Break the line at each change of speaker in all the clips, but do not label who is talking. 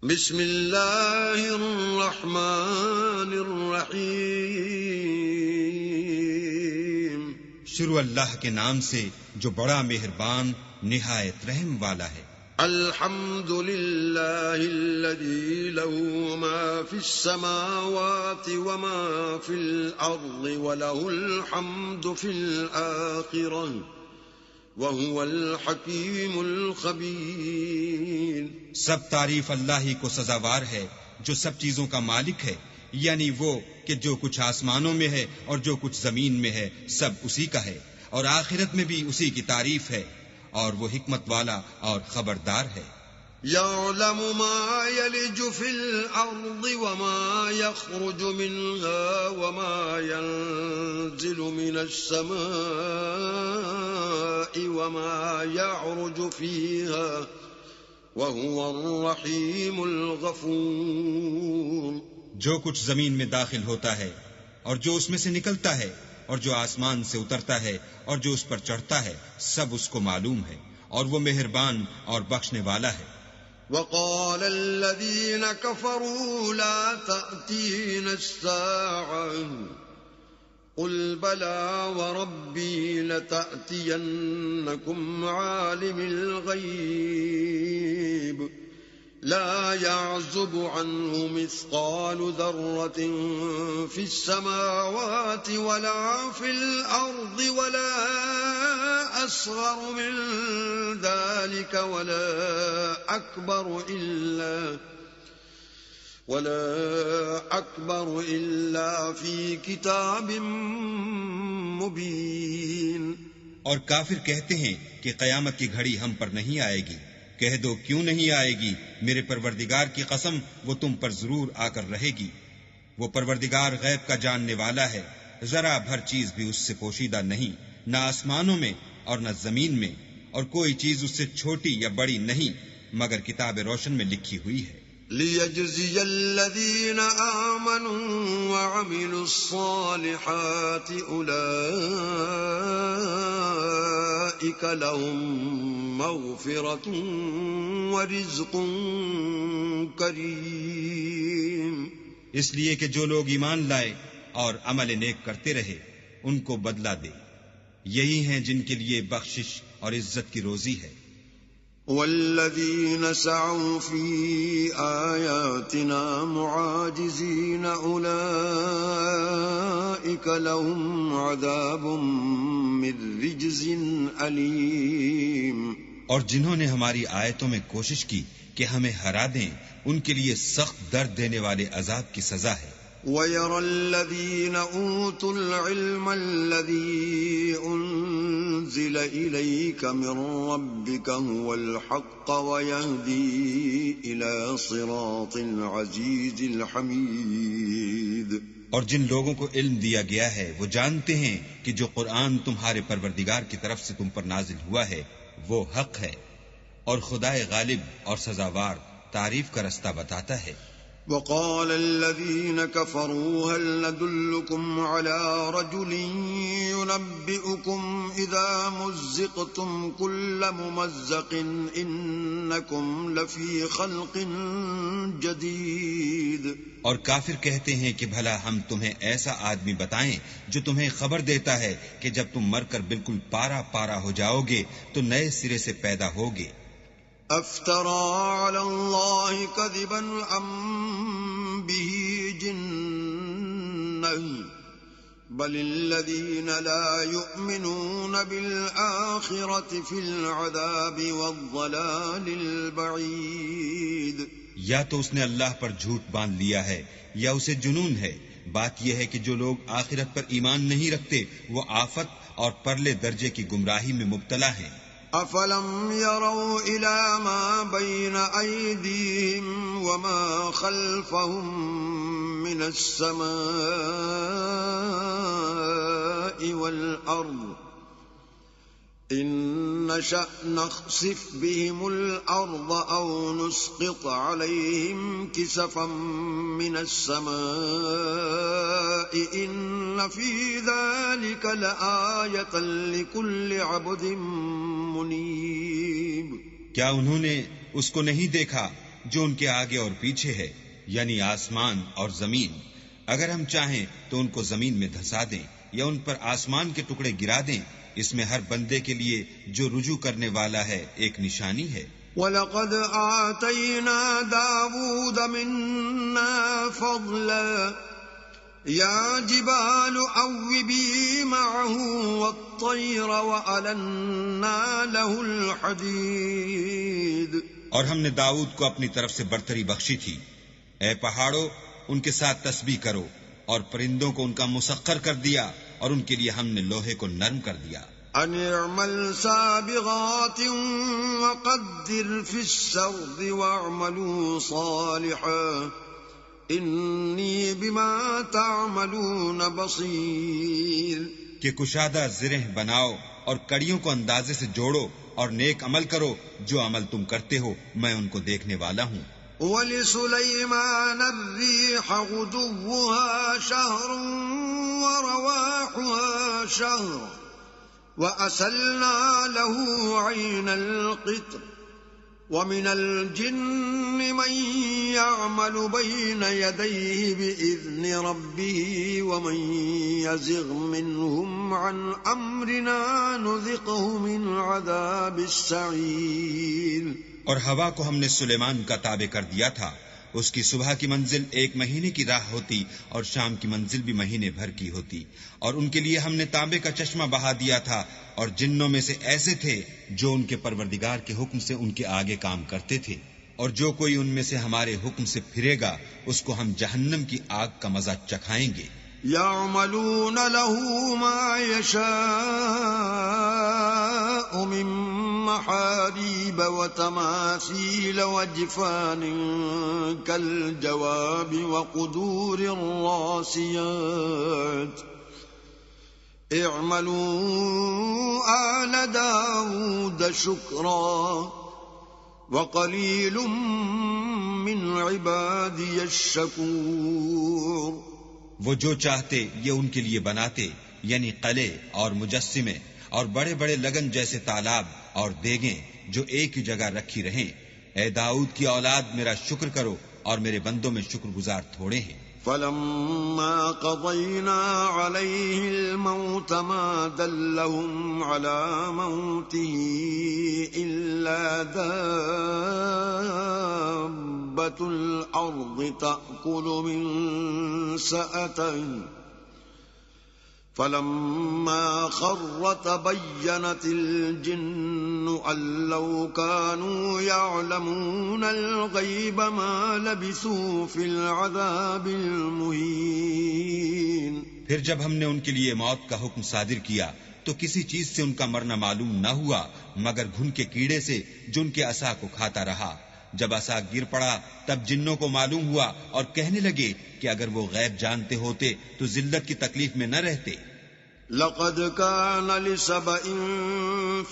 بسم اللہ الرحمن الرحیم۔
شروع اللہ کے نام سے جو بڑا مہربان نہایت رحم والا ہے۔
الحمد للہ الذی له ما فی السماوات وما فی الارض وله الحمد فی الآخرہ وَهُوَ الْحَكِيمُ الْخَبِيرُ۔
سب تعریف اللہ ہی کو سزاوار ہے جو سب چیزوں کا مالک ہے، یعنی وہ کہ جو کچھ آسمانوں میں ہے اور جو کچھ زمین میں ہے سب اسی کا ہے، اور آخرت میں بھی اسی کی تعریف ہے، اور وہ حکمت والا اور خبردار ہے۔
يَعْلَمُ مَا يَلِجُ فِي الْأَرْضِ وَمَا يَخْرُجُ مِنْهَا وَمَا يَنزِلُ مِنَ السَّمَاءِ وَمَا يَعْرُجُ فِيهَا وَهُوَ الرَّحِيمُ الْغَفُورُ۔
جو کچھ زمین میں داخل ہوتا ہے اور جو اس میں سے نکلتا ہے اور جو آسمان سے اترتا ہے اور جو اس پر چڑھتا ہے سب اس کو معلوم ہے، اور وہ مہربان اور بخشنے والا ہے۔
وقال الذين كفروا لا تأتينا الساعة قل بلى وربي لتأتينكم عالم الغيب لا يعزب عنه مثقال ذرة في السماوات ولا في الأرض ولا أصغر من ذلك ولا أكبر إلا في كتاب مبين۔
اور کافر کہتے ہیں کہ قیامت کی گھڑی ہم پر نہیں آئے گی، کہہ دو کیوں نہیں آئے گی، میرے پروردگار کی قسم وہ تم پر ضرور آ کر رہے گی۔ وہ پروردگار غیب کا جاننے والا ہے، ذرا بھر چیز بھی اس سے پوشیدہ نہیں، نہ آسمانوں میں اور نہ زمین میں، اور کوئی چیز اس سے چھوٹی یا بڑی نہیں مگر کتاب روشن میں لکھی ہوئی ہے۔
لِيَجْزِيَ الَّذِينَ آمَنُوا وَعَمِلُوا الصَّالِحَاتِ أُولَئِكَ لَهُم مَّغْفِرَةٌ وَرِزْقٌ كَرِيمٌ۔
اس لیے کہ جو لوگ ایمان لائے اور عمل نیک کرتے رہے ان کو بدلہ دے، یہی ہیں جن کے لیے بخشش اور عزت کی روزی ہے۔
والذین سعوا فی آیاتنا معاجزین اولئک لهم عذاب من رجز علیم۔
اور جنہوں نے ہماری آیتوں میں کوشش کی کہ ہمیں ہرا دیں ان کے لیے سخت درد دینے والے عذاب کی سزا ہے۔
وَيَرَى الَّذِينَ أُوتُوا الْعِلْمَ الَّذِي أُنزِلَ إِلَيْكَ مِن رَّبِّكَ هُوَ الْحَقَّ وَيَهْدِي إِلَى صِرَاطِ الْعَزِيزِ الْحَمِيدِ۔
اور جن لوگوں کو علم دیا گیا ہے وہ جانتے ہیں کہ جو قرآن تمہارے پروردگار کی طرف سے تم پر نازل ہوا ہے وہ حق ہے، اور خدائے غالب اور سزاوار تعریف کا رستہ بتاتا ہے۔
وقال الذين كفروا هل ندلكم على رجل ينبئكم إذا مزقتم كل ممزق إنكم لفي خلق جديد۔
اور کافر کہتے ہیں کہ بھلا ہم تمہیں ایسا آدمی بتائیں جو تمہیں خبر دیتا ہے کہ جب تم مر کر بالکل پارا پارا ہو جاؤ گے تو نئے سرے سے پیدا ہوگے۔
افترى على الله كذبا ام به جنة بل الذين لا يؤمنون بالآخرة في العذاب والضلال البعيد۔
یا تو اس نے اللہ پر جھوٹ باندھ لیا ہے یا اسے جنون ہے، بات یہ ہے کہ جو لوگ آخرت پر ایمان نہیں رکھتے وہ آفت اور پرلے درجے کی گمراہی میں مبتلا ہیں۔
افلم يروا الى ما بين ايديهم وما خلفهم من السماء والارض ان نشأ نخسف بهم الارض او نسقط عليهم كسفا من السماء ان في ذلك لآية لكل عبد منیب۔
کیا انہوں نے اس کو نہیں دیکھا جو ان کے آگے اور پیچھے ہے، یعنی آسمان اور زمین۔ اگر ہم چاہیں تو ان کو زمین میں دھسا دیں یا ان پر آسمان کے ٹکڑے گرا دیں، اس میں ہر بندے کے لیے جو رجوع کرنے والا ہے ایک نشانی ہے۔
وَلَقَدْ آتَيْنَا دَاوُودَ مِنَّا فَضْلًا يَا جِبَالُ أَوِّبِي مَعَهُ وَالطَّيْرَ وَأَلَنَّا لَهُ الْحَدِيدَ۔
اور ہم نے داؤد کو اپنی طرف سے برتری بخشی تھی۔ اے پہاڑوں، ان کے ساتھ تسبیح کرو، اور پرندوں کو ان کا مسخر کر دیا، اور ان کے لیے ہم نے لوہے کو نرم کر دیا۔
أَنِ اعْمَلْ سَابِغَاتٍ وَقَدِّرْ فِي السَّرْدِ وَاعْمَلُوا صَالِحًا إِنِّي بِمَا تَعْمَلُونَ بَصِيرٌ۔
کہ کشادہ زرہ بناؤ اور کڑیوں کو اندازے سے جوڑو اور نیک عمل کرو، جو عمل تم کرتے ہو میں ان کو دیکھنے والا ہوں۔
وَلِسُلَيْمَانَ الرِّيحَ غُدُوُّهَا شَهْرٌ وَرَوَاحُهَا شَهْرٌ وَأَسَلْنَا لَهُ عَيْنَ الْقِطْرِ وَمِنَ الْجِنِّ مَن يَعْمَلُ بَيْنَ يَدَيْهِ بِإِذْنِ رَبِّهِ وَمَن يَزِغْ مِنْهُمْ عَنْ أَمْرِنَا نُذِقْهُ مِنْ عَذَابِ السَّعِيرِ۔
اور ہوا کو ہم نے سلیمان کا تابع کر دیا تھا، اس کی صبح کی منزل 1 مہینے کی راہ ہوتی اور شام کی منزل بھی مہینے بھر کی ہوتی، اور ان کے لیے ہم نے تانبے کا چشمہ بہا دیا تھا، اور جنوں میں سے ایسے تھے جو ان کے پروردگار کے حکم سے ان کے آگے کام کرتے تھے، اور جو کوئی ان میں سے ہمارے حکم سے پھرے گا اس کو ہم جہنم کی آگ کا مزہ چکھائیں گے۔
يَعْمَلُونَ لَهُ مَا يَشَاءُ مِن مَّحَارِيبَ وَتَمَاثِيلَ وَجِفَانٍ كَالْجَوَابِ وَقُدُورٍ رَّاسِيَاتٍ اعْمَلُوا آلَ دَاوُودَ شُكْرًا وَقَلِيلٌ مِّنْ عِبَادِيَ الشَّكُورُ۔
وہ جو چاہتے یہ ان کے لیے بناتے، یعنی قلعے اور مجسمے اور بڑے بڑے لگن جیسے تالاب اور دیگیں جو ایک ہی جگہ رکھی رہیں۔ اے داؤد کی اولاد، میرا شکر کرو، اور میرے بندوں میں شکر گزار تھوڑے ہیں۔
فَلَمَّا قَضَيْنَا عَلَيْهِ الْمَوْتَ مَا دَلَّهُمْ عَلَى مَوْتِهِ إِلَّا دَابَّةُ الْأَرْضِ تَأْكُلُ مِنْ سَأَتَهُ فَلَمَّا خَرَّ تَبَيَّنَتِ الْجِنُّ أَن لَّوْ كَانُوا يَعْلَمُونَ الْغَيْبَ مَا لَبِثُوا فِي الْعَذَابِ الْمُهِينِ۔
پھر جب ہم نے ان کے لیے موت کا حکم صادر کیا تو کسی چیز سے ان کا مرنا معلوم نہ ہوا مگر گھن کے کیڑے سے جو ان کے عصا کو کھاتا رہا۔ جب عصا گر پڑا تب جنوں کو معلوم ہوا اور کہنے لگے کہ اگر وہ غیب جانتے ہوتے تو ذلت کی تکلیف میں نہ رہتے۔
لَقَدْ كَانَ لِسَبَإٍ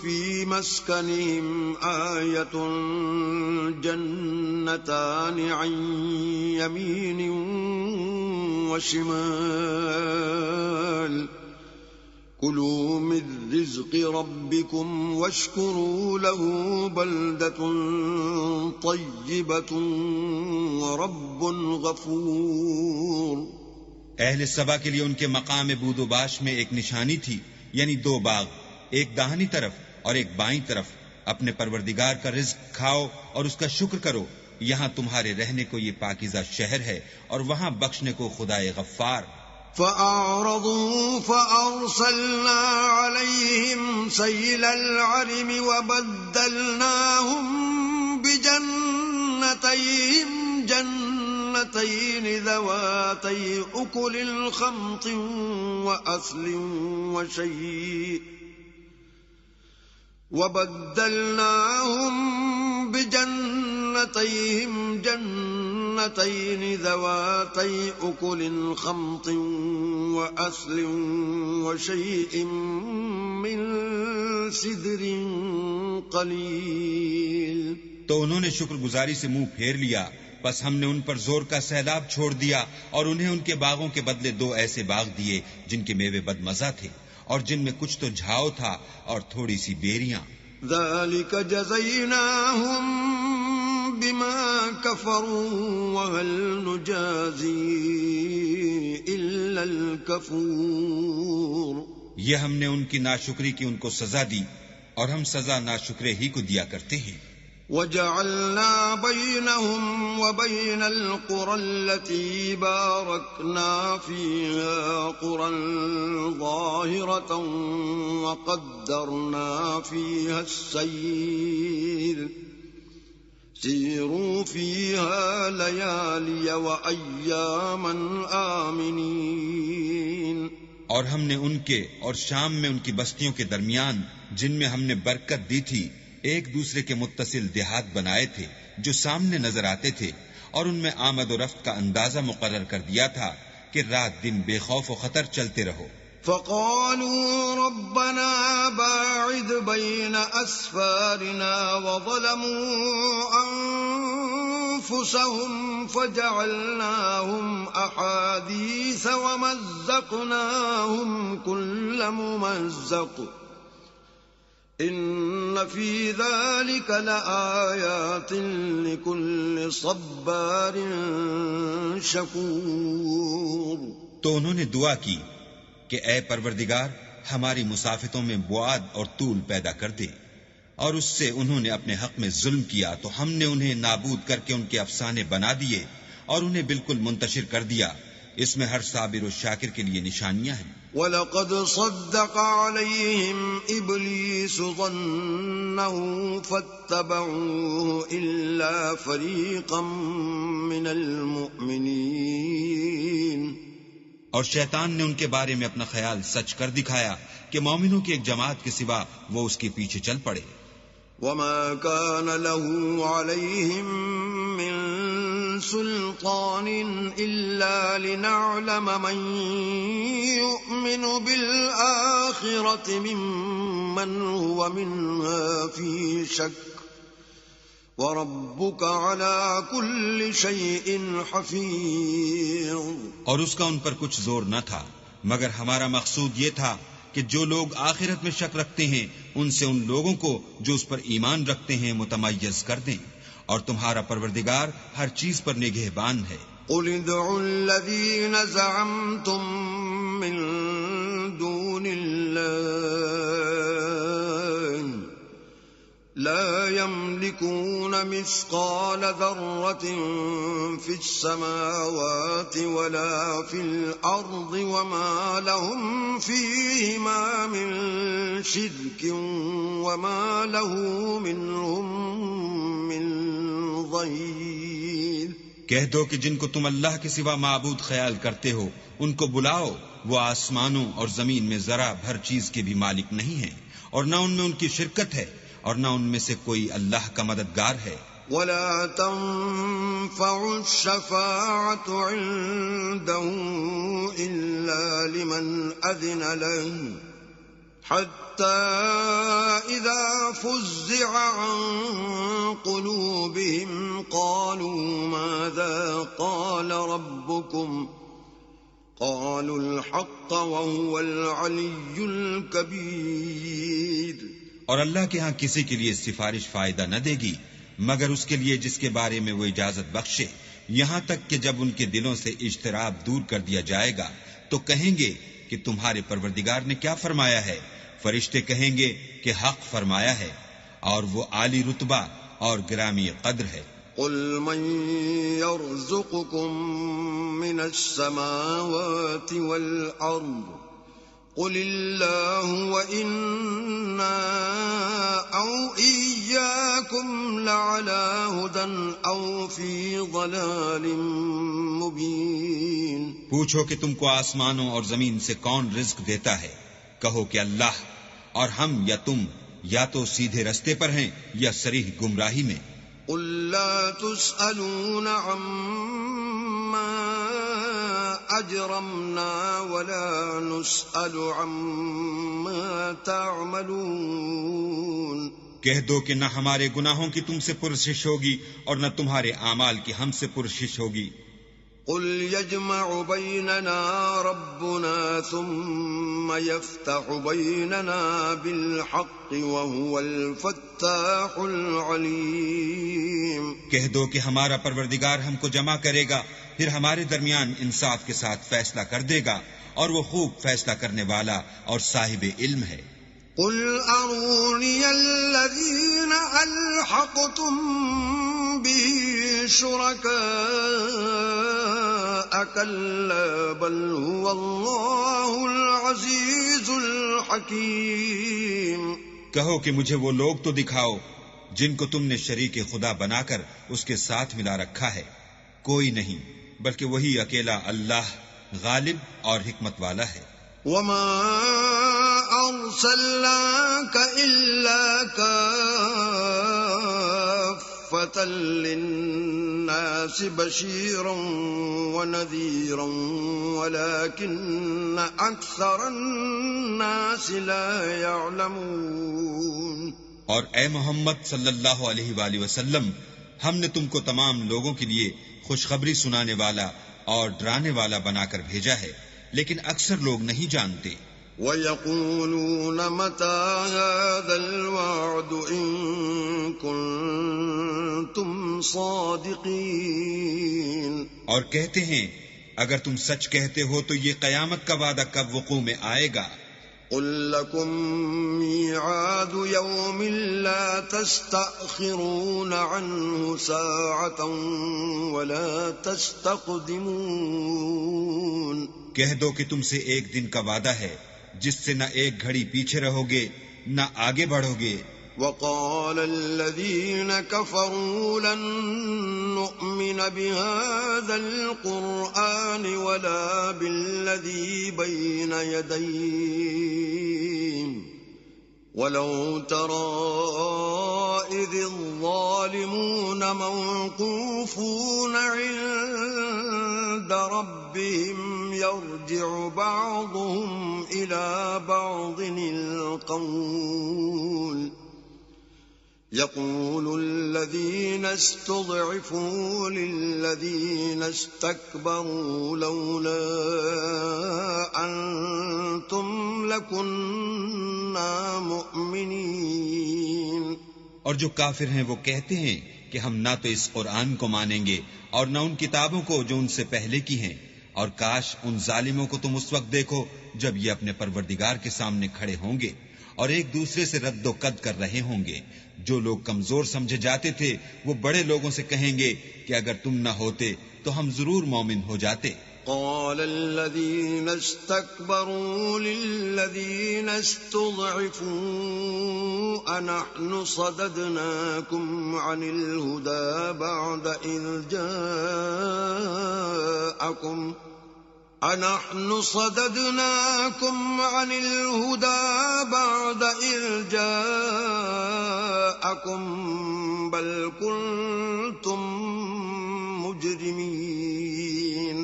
فِي مَسْكَنِهِمْ آيَةٌ جَنَّتَانِ عَنْ يَمِينٍ وَشِمَالٍ كُلُوا مِن رِّزْقِ رَبِّكُمْ وَاشْكُرُوا لَهُ بَلْدَةٌ طَيِّبَةٌ وَرَبٌّ غَفُورٌ۔
اہل سبا کے لیے ان کے مقام بود و باش میں ایک نشانی تھی، یعنی 2 باغ، ایک داہنی طرف اور ایک بائیں طرف۔ اپنے پروردگار کا رزق کھاؤ اور اس کا شکر کرو، یہاں تمہارے رہنے کو یہ پاکیزہ شہر ہے، اور وہاں بخشنے کو خدائے غفار۔
فَأَعْرَضُوا فَأَرْسَلْنَا عَلَيْهِمْ سَيْلَ الْعَرِمِ وَبَدَّلْنَاهُمْ بِجَنَّتَيْهِمْ جَنَّتَيْنِ ذَوَاتَيْ أُكُلٍ خَمْطٍ وَأَثْلٍ وَبَدَّلْنَاهُمْ بِجَنَّتَيْهِمْ جَنَّتَيْنِ ذَوَاتَيْ أُكُلٍ خَمْطٍ وَأَثْلٍ وَشَيْءٍ مِّن سِدْرٍ قَلِيلٍ۔
تو انہوں نے شکر گزاری سے منہ پھیر لیا، بس ہم نے ان پر زور کا سیلاب چھوڑ دیا، اور انہیں ان کے باغوں کے بدلے 2 ایسے باغ دیے جن کے میوے بدمزہ تھے، اور جن میں کچھ تو جھاؤ تھا اور تھوڑی سی بیریاں۔
ذَلِكَ جَزَيْنَاهُمْ بِمَا كفروا وهل نجازي إلا الكفور.
یہ ہم نے ان کی ناشکری کی ان کو سزا دی اور ہم سزا ناشکرے ہی کو دیا کرتے ہیں.
وجعلنا بينهم وبين القرى التي باركنا فيها قرى ظاهرة وقدرنا فيها السير سيروا فيها ليالي وأياما آمنين.
اور ہم نے ان کے اور شام میں ان کی بستیوں کے درمیان جن میں ہم نے برکت دی تھی ایک دوسرے کے متصل دیہات بنائے تھے جو سامنے نظر آتے تھے، اور ان میں آمد و رفت کا اندازہ مقرر کر دیا تھا کہ رات دن بے خوف و خطر چلتے رہو.
فقالوا ربنا باعد بين أسفارنا وظلموا أنفسهم فجعلناهم أحاديث ومزقناهم كل ممزق إن في ذلك لآيات لكل صبار شكور.
تو انہوں نے دعا کی کہ اے پروردگار ہماری مسافتوں میں بعد اور طول پیدا کر دے، اور اس سے انہوں نے اپنے حق میں ظلم کیا تو ہم نے انہیں نابود کر کے ان کے افسانے بنا دیے اور انہیں بالکل منتشر کر دیا. اس میں ہر صابر و شاکر کے لیے نشانیاں ہیں.
وَلَقَدْ صَدَّقَ عَلَيْهِمْ إِبْلِيسُ ظَنَّهُ فَاتَّبَعُوهُ إِلَّا فَرِيقًا مِّنَ الْمُؤْمِنِينَ.
اور شیطان نے ان کے بارے میں اپنا خیال سچ کر دکھایا کہ مومنوں کی ایک جماعت کے سوا وہ اس کے پیچھے چل پڑے.
وَمَا كَانَ لَهُ عَلَيْهِمْ مِنْ سُلْطَانٍ إِلَّا لِنَعْلَمَ مَنْ يُؤْمِنُ بِالْآخِرَةِ مِمَّنْ هُوَ مِنْهَا فِي شَكٍّ وَرَبُّكَ عَلَى كُلِّ شَيْءٍ حَفِيظٌ.
اور اس کا ان پر کچھ زور نہ تھا مگر ہمارا مقصود یہ تھا کہ جو لوگ آخرت میں شک رکھتے ہیں ان سے ان لوگوں کو جو اس پر ایمان رکھتے ہیں متمیز کر دیں، اور تمہارا پروردگار ہر چیز پر نگہبان ہے.
قُلِ ادْعُوا الَّذِينَ زَعَمْتُم مِّن دُونِ اللَّهِ لَا يَمْلِكُونَ مِثْقَالَ ذَرَّةٍ فِي السَّمَاوَاتِ وَلَا فِي الْأَرْضِ وَمَا لَهُمْ فِيهِمَا مِن شِرْكٍ وَمَا لَهُ مِنْهُم مِّن ظَهِيرٍ.
کہہ دو کہ جن کو تم اللہ کے سوا معبود خیال کرتے ہو ان کو بلاؤ، وہ آسمانوں اور زمین میں ذرا بھر چیز کے بھی مالک نہیں ہیں، اور نہ ان میں ان کی شرکت ہے اور نہ ان میں سے کوئی اللہ کا مددگار ہے.
وَلَا تَنفَعُ الشَّفَاعَةُ عِندَهُ إِلَّا لِمَنْ أَذِنَ لَهُ حَتَّى إِذَا فُزِّعَ عَنْ قُلُوبِهِمْ قَالُوا مَاذَا قَالَ رَبُّكُمْ قَالُوا الْحَقَّ وَهُوَ الْعَلِيُّ الْكَبِيرُ.
اور اللہ کے ہاں کسی کے لیے سفارش فائدہ نہ دے گی مگر اس کے لیے جس کے بارے میں وہ اجازت بخشے، یہاں تک کہ جب ان کے دلوں سے اجتراب دور کر دیا جائے گا تو کہیں گے کہ تمہارے پروردگار نے کیا فرمایا ہے. فرشتے کہیں گے کہ حق فرمایا ہے، اور وہ عالی رتبہ اور گرامی قدر ہے.
قُلْ مَنْ يَرْزُقُكُم مِّنَ السَّمَاوَاتِ وَالْأَرْضِ قُلِ اللَّهُ وَإِنَّا أَوْ إِيَّاكُمْ لَعَلَى هُدًى أَوْ فِي ضَلَالٍ مُبِينٍ.
پوچھو کہ تم کو آسمانوں اور زمین سے کون رزق دیتا ہے، کہو کہ اللہ، اور ہم یا تم یا تو سیدھے رستے پر ہیں یا صریح گمراہی میں.
قُل لَّا تُسْأَلُونَ عَمَّا أَجْرَمْنَا وَلَا نُسْأَلُ عَمَّا تَعْمَلُونَ.
کہہ دو کہ نہ ہمارے گناہوں کی تم سے پرسش ہوگی اور نہ تمہارے اعمال کی ہم سے پرسش ہوگی.
قل يجمع بيننا ربنا ثم يفتح بيننا بالحق وهو الفتاح العليم.
کہہ دو کہ ہمارا پروردگار ہم کو جمع کرے گا، پھر ہمارے درمیان انصاف کے ساتھ فیصلہ کر دے گا، اور وہ خوب فیصلہ کرنے والا اور صاحب علم ہے.
قل اروني الذين الحقتم به شركاء كلا بل هو الله العزيز الحكيم.
کہو کہ مجھے وہ لوگ تو دکھاؤ جن کو تم نے شریک خدا بنا کر اس کے ساتھ ملا رکھا ہے. کوئی نہیں بلکہ وہی اکیلا اللہ غالب اور حکمت والا ہے.
وما أرسلناك إلا كافة للناس بشيرا ونذيرا ولكن أكثر الناس لا يعلمون.
اور اے محمد صلی اللہ علیہ وآلہ وسلم، ہم نے تم کو تمام لوگوں کے لیے خوشخبری سنانے والا اور ڈرانے والا بنا کر بھیجا ہے، لیکن اکثر لوگ نہیں جانتے.
وَيَقُولُونَ مَتَى هَذَا الْوَعْدُ إِن كُنتُمْ صَادِقِينَ.
اور کہتے ہیں اگر تم سچ کہتے ہو تو یہ قیامت کا وعدہ کب وقوع میں آئے گا؟
قُل لَّكُم مِّيعَادُ يَوْمٍ لَّا تَسْتَأْخِرُونَ عَنْهُ سَاعَةً وَلَا تَسْتَقْدِمُونَ.
کہہ دو کہ تم سے ایک دن کا وعدہ ہے جس سے نہ ایک گھڑی پیچھے رہو گے نہ آگے بڑھو گے.
وقال الذين كفروا لن نؤمن بهذا القرآن ولا بالذي بين يديه ولو ترى إذ الظالمون موقوفون عند ربهم يرجع بعضهم إلى بعض القول يقول الذين استضعفوا للذين استكبروا لولا أنتم لكنا مؤمنين.
اور جو کافر ہیں وہ کہتے ہیں کہ ہم نہ تو اس قرآن کو مانیں گے اور نہ ان کتابوں کو جو ان سے پہلے کی ہیں، اور کاش ان ظالموں کو تم اس وقت دیکھو جب یہ اپنے پروردگار کے سامنے کھڑے ہوں گے اور ایک دوسرے سے رد و قد کر رہے ہوں گے. جو لوگ کمزور سمجھے جاتے تھے وہ بڑے لوگوں سے کہیں گے کہ اگر تم نہ ہوتے تو ہم ضرور مومن ہو جاتے.
قال الذين استكبروا للذين استضعفوا أنحن صددناكم عن الهدى بعد إذ جاءكم أنحن صددناكم عن الهدى بعد إذ جاءكم بل كنتم مجرمين.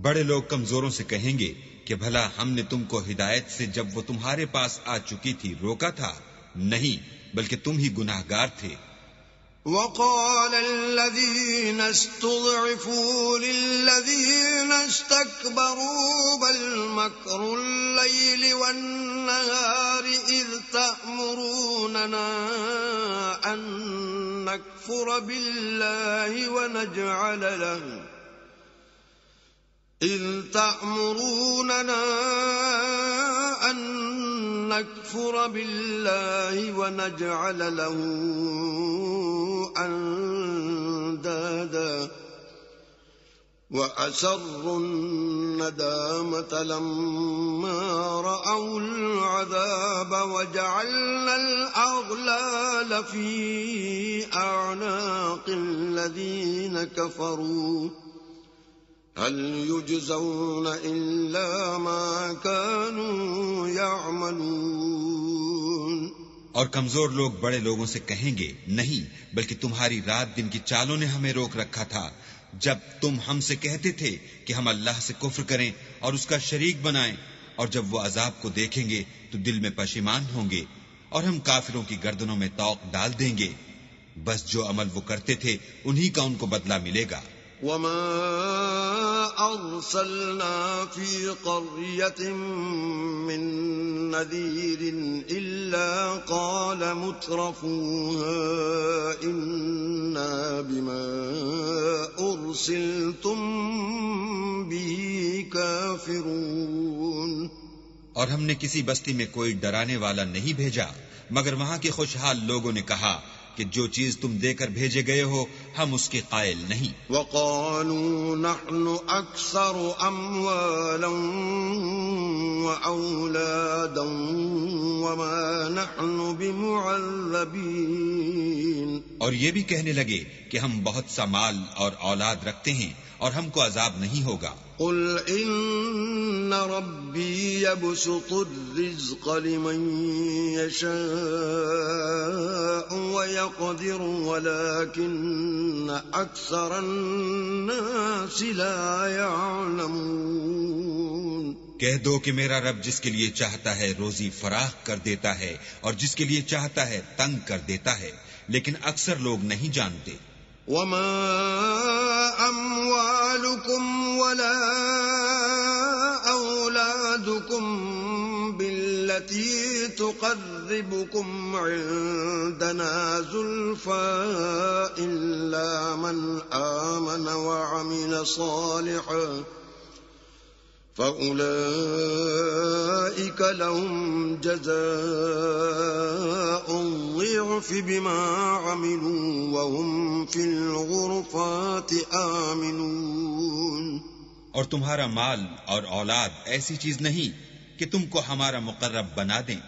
بڑے لوگ کمزوروں سے کہیں گے کہ بھلا ہم نے تم کو ہدایت سے جب وہ تمہارے پاس آ چکی تھی روکا تھا؟ نہیں، بلکہ تم ہی گناہگار تھے.
وقال الذين استضعفوا للذين استكبروا بل مكر الليل والنهار إذ تأمروننا أن نكفر بالله ونجعل له أندادا وأسروا الندامة لما رأوا العذاب وجعلنا الأغلال في أعناق الذين كفروا هل يجزون إلا ما كانوا يعملون.
اور کمزور لوگ بڑے لوگوں سے کہیں گے نہیں، بلکہ تمہاری رات دن کی چالوں نے ہمیں روک رکھا تھا جب تم ہم سے کہتے تھے کہ ہم اللہ سے کفر کریں اور اس کا شریک بنائیں، اور جب وہ عذاب کو دیکھیں گے تو دل میں پشیمان ہوں گے اور ہم کافروں کی گردنوں میں طوق ڈال دیں گے. بس جو عمل وہ کرتے تھے انہی کا ان کو بدلہ ملے گا.
وما أرسلنا في قرية من نذير إلا قال مترفوها إنا بما أرسلتم به كافرون.
اور ہم نے کسی بستی میں کوئی ڈرانے والا نہیں بھیجا مگر وہاں کے خوشحال لوگوں نے کہا کہ جو چیز تم دے کر بھیجے گئے ہو ہم اس کے قائل نہیں.
وقالوا نحن أكثر أموالا وأولادا وما نحن بمعذبين.
اور یہ بھی کہنے لگے کہ ہم بہت سا مال اور اولاد رکھتے ہیں اور ہم کو عذاب نہیں ہوگا.
قل إن ربي يبسط الرزق لمن يشاء ويقدر ولكن أكثر الناس لا يعلمون.
کہہ دو کہ میرا رب جس کے لیے چاہتا ہے روزی فراخ کر دیتا ہے اور جس کے لیے چاہتا ہے تنگ کر دیتا ہے لیکن اکثر لوگ نہیں جانتے.
وما أموالكم ولا أولادكم بالتي تقربكم عندنا زلفى إلا من آمن وعمل صالحا فأولئك لهم جزاء الضعف بما عملوا وهم في الغرفات آمنون.
اور تمہارا مال اور اولاد ایسی چیز نہیں کہ تم کو ہمارا مقرب بنا دیں.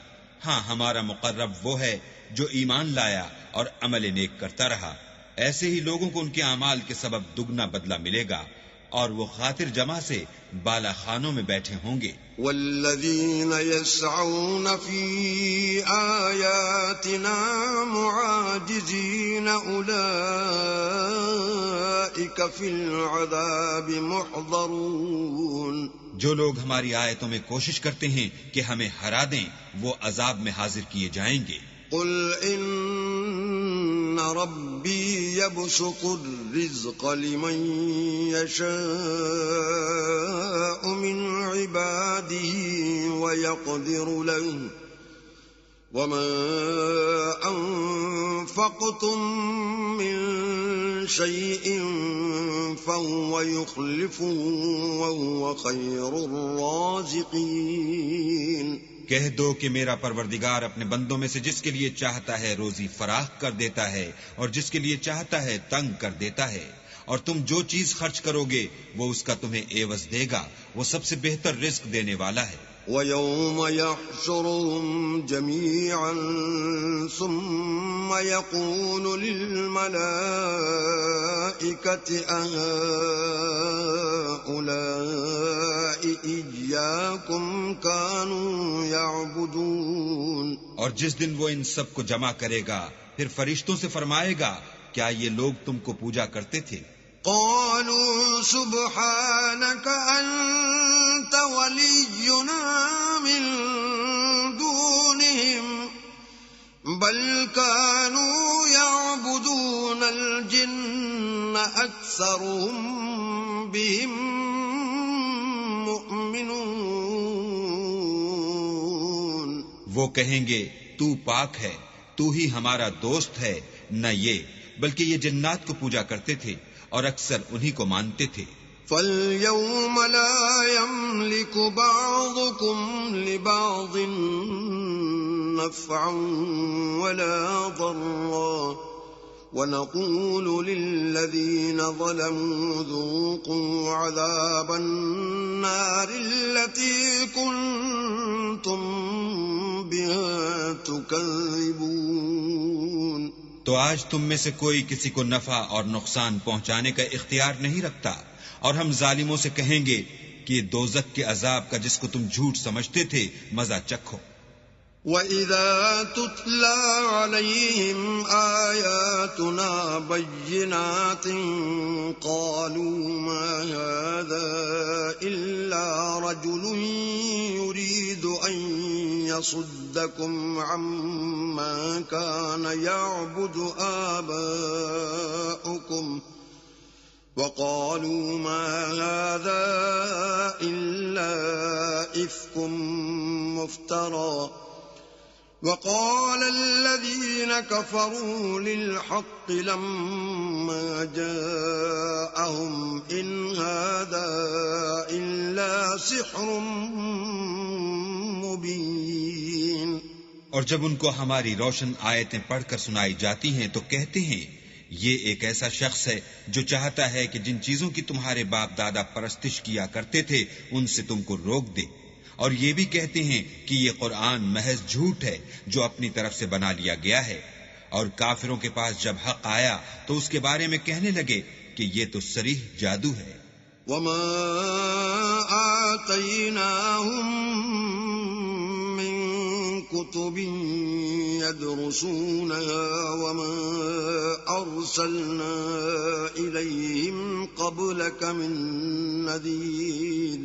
ہاں ہمارا مقرب وہ ہے جو ایمان لایا اور عمل نیک کرتا رہا. ایسے ہی لوگوں کو ان کے اعمال کے سبب دگنا بدلہ ملے گا اور وہ خاطر جمع سے بالا خانوں میں بیٹھے ہوں گے.
والذین یسعون فی آیاتنا معاجزین اولئک فی العذاب محضرون.
جو لوگ ہماری آیتوں میں کوشش کرتے ہیں کہ ہمیں ہرا دیں وہ عذاب میں حاضر کیے جائیں گے.
قل ان ربی یبسط الرزق لمن یشاء من عباده ويقدر له وما انفقتم من شيء فهو يخلفه وهو خير الرازقين.
کہہ دو کہ میرا پروردگار اپنے بندوں میں سے جس کے لیے چاہتا ہے روزی فراخ کر دیتا ہے اور جس کے لیے چاہتا ہے تنگ کر دیتا ہے. اور تم جو چیز خرچ کرو گے وہ اس کا تمہیں عوض دے گا. وہ سب سے بہتر رزق دینے والا ہے.
وَيَوْمَ يَحْشُرُهُمْ جَمِيعًا ثُمَّ يَقُولُ لِلْمَلَائِكَةِ أَهَؤُلَاءِ إِيَّاكُمْ كَانُوا يَعْبُدُونَ.
اور جس دن وہ ان سب کو جمع کرے گا پھر فرشتوں سے فرمائے گا کیا یہ لوگ تم کو پوجا کرتے تھے؟
قالوا سبحانك أنت ولينا من دونهم بل كانوا يعبدون الجن أكثرهم بهم مؤمنون.
وہ کہیں گے تو پاک ہے، تو ہی ہمارا دوست ہے. نہ یہ بلکہ یہ جنات کو پوجا کرتے تھے اور اکثر انہی کو مانتے تھے.
فَالْيَوْمَ لَا يَمْلِكُ بَعْضُكُمْ لِبَعْضٍ نَفْعًا وَلَا ضَرًّا وَنَقُولُ لِلَّذِينَ ظَلَمُوا ذُوقُوا عَذَابَ النَّارِ الَّتِي كُنتُمْ بِهَا تُكَذِّبُونَ.
تو آج تم میں سے کوئی کسی کو نفع اور نقصان پہنچانے کا اختیار نہیں رکھتا اور ہم ظالموں سے کہیں گے کہ دوزخ کے عذاب کا جس کو تم جھوٹ سمجھتے تھے مزہ چکھو.
وَإِذَا تُتْلَى عَلَيْهِمْ آيَاتُنَا بَيِّنَاتٍ قَالُوا مَا هَذَا إِلَّا رَجُلٌ يُرِيدُ أَن يَصُدَّكُمْ عَمَّا كَانَ يَعْبُدُ آبَاؤُكُمْ وقالوا ما هذا إلا إفك مفترى وقال الذين كفروا للحق لما جاءهم إن هذا إلا سحر مبين.
اور جب ان کو ہماری روشن آیتیں پڑھ کر سنائی جاتی ہیں تو کہتے ہیں یہ ایک ایسا شخص ہے جو چاہتا ہے کہ جن چیزوں کی تمہارے باپ دادا پرستش کیا کرتے تھے ان سے تم کو روک دے، اور یہ بھی کہتے ہیں کہ یہ قرآن محض جھوٹ ہے جو اپنی طرف سے بنا لیا گیا ہے. اور کافروں کے پاس جب حق آیا تو اس کے بارے میں کہنے لگے کہ یہ تو صریح جادو ہے.
وما آتيناهم من كتب يدرسونها وما أرسلنا إليهم قبلك من نذير.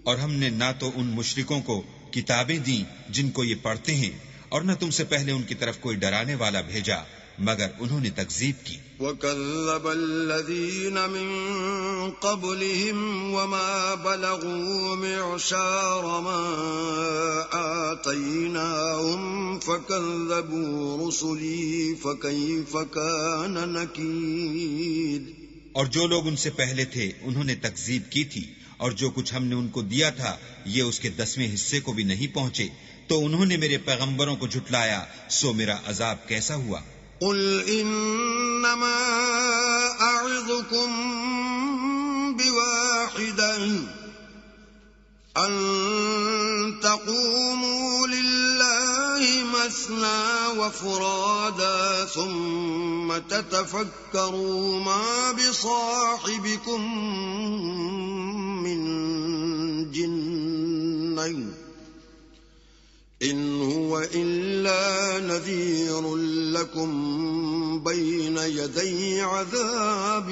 اور ہم نے نہ تو ان مشرکوں کو کتابیں دیں جن کو یہ پڑھتے ہیں، اور نہ تم سے پہلے ان کی طرف کوئی ڈرانے والا بھیجا مگر انہوں نے تکذیب کی.
وَكَذَّبَ الَّذِينَ مِن قَبْلِهِمْ وَمَا بَلَغُوا مِعْشَارَ مَا آتَيْنَاهُمْ فَكَذَّبُوا رُسُلِي فَكَيْفَ كَانَ نَكِيرِ.
اور جو لوگ ان سے پہلے تھے انہوں نے تکذیب کی تھی، اور جو کچھ ہم نے ان کو دیا تھا یہ اس کے 10ویں حصے کو بھی نہیں پہنچے، تو انہوں نے میرے پیغمبروں کو جھٹلایا، سو میرا عذاب کیسا ہوا.
قل انما اعظكم بواحدة ان تقوموا لله مثنى وفرادا ثم تتفكروا ما بصاحبكم من جنة إن هو إلا نذير لكم بين يدي عذاب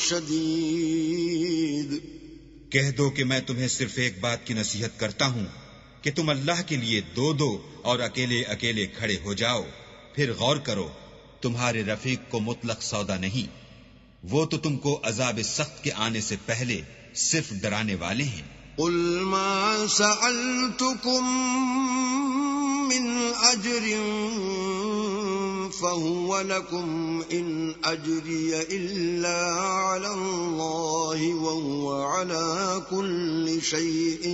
شديد.
کہہ دو کہ میں تمہیں صرف ایک بات کی نصیحت کرتا ہوں کہ تم اللہ کے لیے دو دو اور اکیلے اکیلے کھڑے ہو جاؤ، پھر غور کرو تمہارے رفیق کو مطلق سودا نہیں، وہ تو تم کو عذاب سخت کے آنے سے پہلے صرف ڈرانے والے ہیں.
قل ما سألتكم من أجر فهو لكم إن أجري إلا على الله وهو على كل شيء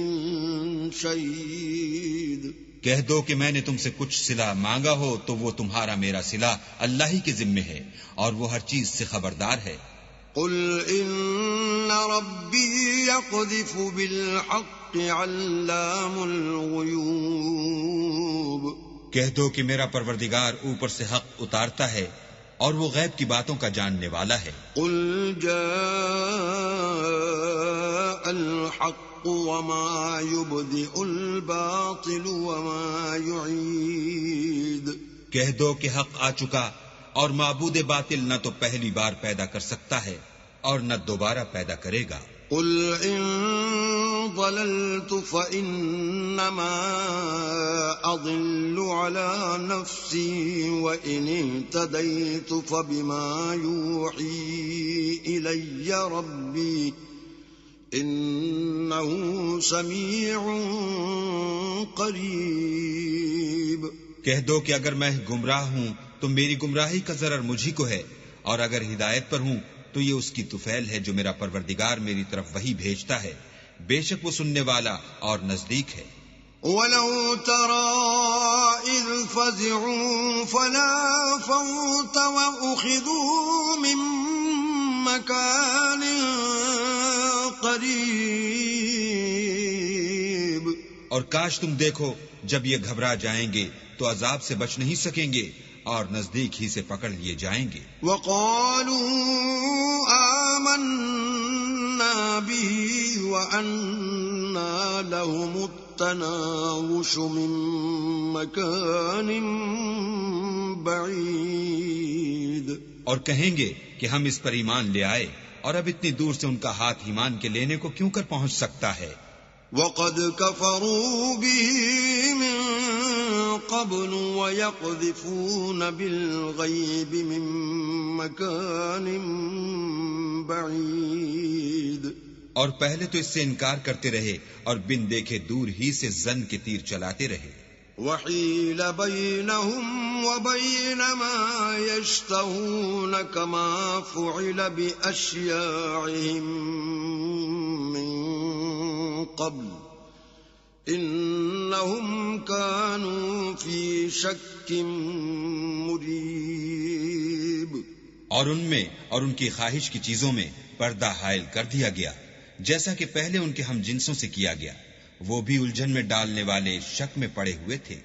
شهيد.
کہہ دو کہ میں نے تم سے کچھ صلہ مانگا ہو تو وہ تمہارا میرا صلہ اللہ ہی کے ذمے ہے، اور وہ ہر چیز سے خبردار ہے.
قل إن ربي يقذف بالحق علام الغيوب.
کہہ دو کہ میرا پروردگار اوپر سے حق اتارتا ہے اور وہ غیب کی باتوں کا جاننے والا ہے.
قل جاء الحق وما يبدئ الباطل وما يعيد.
کہہ دو کہ حق آ چکا اور معبود باطل نہ تو پہلی بار پیدا کر سکتا ہے اور نہ دوبارہ پیدا کرے گا.
قل ان ضللت فإنما أضل على نفسي وإن اهتديت فبما يوحي إلي ربي إنه سميع قريب.
کہہ دو کہ اگر میں گمراہ ہوں تو میری گمراہی کا ضرر مجھی کو ہے، اور اگر ہدایت پر ہوں تو یہ اس کی طفیل ہے جو میرا پروردگار میری طرف وحی بھیجتا ہے، بے شک وہ سننے والا اور نزدیک ہے.
وَلَوْ تَرَىٰ إِذْ فَزِعُوا فَلَا فَوْتَ وَأُخِذُوا مِن مَّكَانٍ قَرِيبٍ.
اور کاش تم دیکھو جب یہ گھبرا جائیں گے تو عذاب سے بچ نہیں سکیں گے اور نزدیک ہی سے پکڑ لیے جائیں گے.
وَقَالُوا آمَنَّا بِهِ وَأَنَّا لَهُمُ التَّنَاوُشُ مِن مَّكَانٍ بَعِيدٍ.
اور کہیں گے کہ ہم اس پر ایمان لے آئے، اور اب اتنی دور سے ان کا ہاتھ ایمان کے لینے کو کیوں کر پہنچ سکتا ہے.
وَقَدْ كَفَرُوا بِهِ مِن قَبْلُ وَيَقْذِفُونَ بِالْغَيْبِ مِن مَّكَانٍ بعيد
اور پہلے تو اس سے انکار کرتے رہے اور بن دیکھے دور ہی سے زن کے تیر چلاتے رہے.
وحيل بينهم وبين ما يشتهون كما فعل بأشياعهم من قبل إنهم كانوا في شك مريب.
اور ان میں اور ان کی خواہش کی چیزوں میں پردہ حائل کر دیا گیا جیسا کہ پہلے ان کے ہم جنسوں سے کیا گیا. وہ بھی الجھن میں ڈالنے والے شک میں پڑے ہوئے تھے.